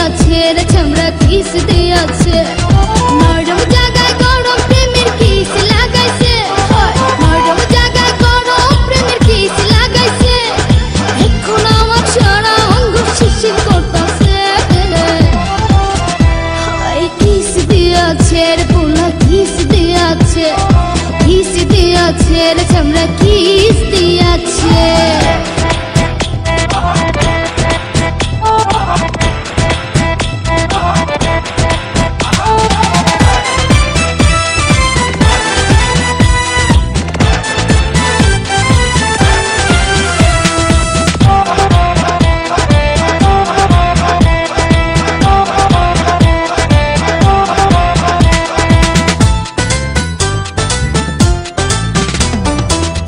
দিয়াছে রে চামড়া কিস দিয়াছে নরম জায়গায় গরম প্রেমের কিস লাগাইছে নরম জায়গায় গরম প্রেমের কিস লাগাইছে এখন আমার সারা অঙ্গ শিরশির করতেছে কিস দিয়াছে রে পোলা কিস দিয়াছে রে চামড়া কিস দিয়াছে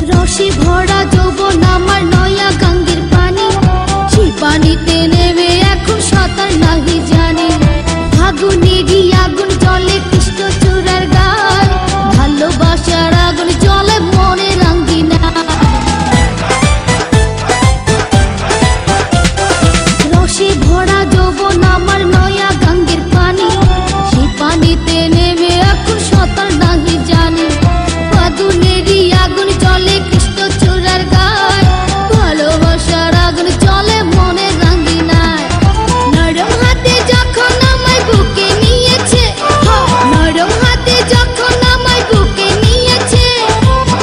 রসে ভরা যৌবন আমার নয়া গঙ্গের পানি সেই পানিতে নেমে এখন সাঁতার নাহি জানি ফাগুনেরই আগুন জলে কৃষ্ণ চূড়ার গান ভালোবাসার আগুন জলে মনে রাঙ্গিনা রসে ভরা যৌবন আমার নয়া গঙ্গের পানি সেই পানিতে নেমে এখন সাঁতার নাহি জানি ফাগুনেরই আগুন জলে কৃষ্ণ চূড়ার গায় ভালোবাসার আগুন চলে মনে রাঙ্গিনায় নরম হাতে যখন আমায় বুকে নিয়েছে নরম হাতে যখন আমায় বুকে নিয়েছে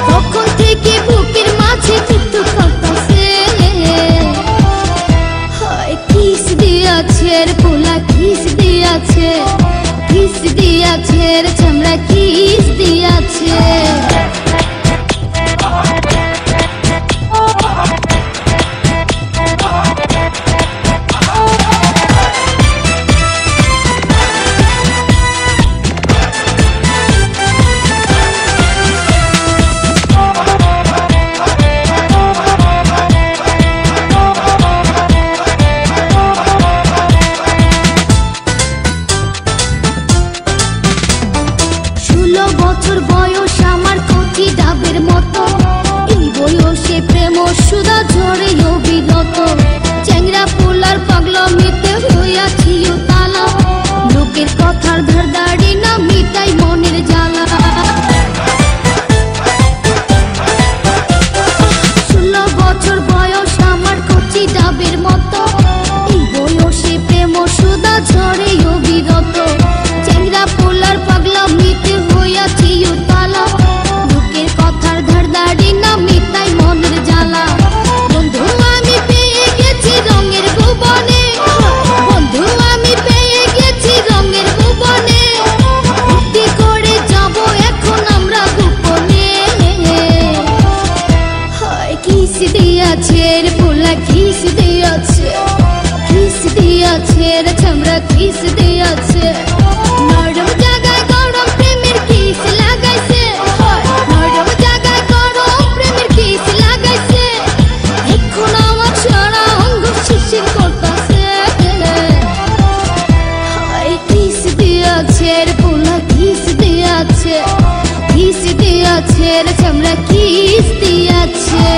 তখন থেকে বুকের মাঝে টুকটুক করতেছে কিস দিয়াছে রে পোলা কিস দিয়াছে রে চামড়া কিস দিয়াছে বছর বয়স আমার কচি ডাবের মতো এই বয়সে প্রেম সুধা ঝরে অবিরত চ্যাংরা পোলার পাগলামিতে হইয়াছি উতালা লোকের কথার ধারদাড়ি না মিটাই মনের জ্বালা 16 বছর বয়স আমার কচি ডাবের মতো এই বয়সে প্রেম সুধা ঝরে অবিরত চ্যাংরা পোলার পাগলামিতে হইয়াছি উতালা লোকের কথার ধারদাড়ি না মিটাই মনের জ্বালা বন্ধু আমি পেয়ে গেছি রঙের ভুবনে বন্ধু আমি পেয়ে গেছি রঙের ভুবনে ভর্তি করে যাব এখন আমরা গোপনে কিস দিয়াছে রে পোলা কিস দিয়াছে রে চামড়া কিস দিয়াছে নরম জায়গায় গরম প্রেমের কিস লাগাইছে নরম জায়গায় গরম প্রেমের কিস লাগাইছে এখন আমার সারা অঙ্গ শিরশির করতেছে কিস দিয়াছে রে পোলা কিস দিয়াছে রে চামড়া কিস দিয়াছে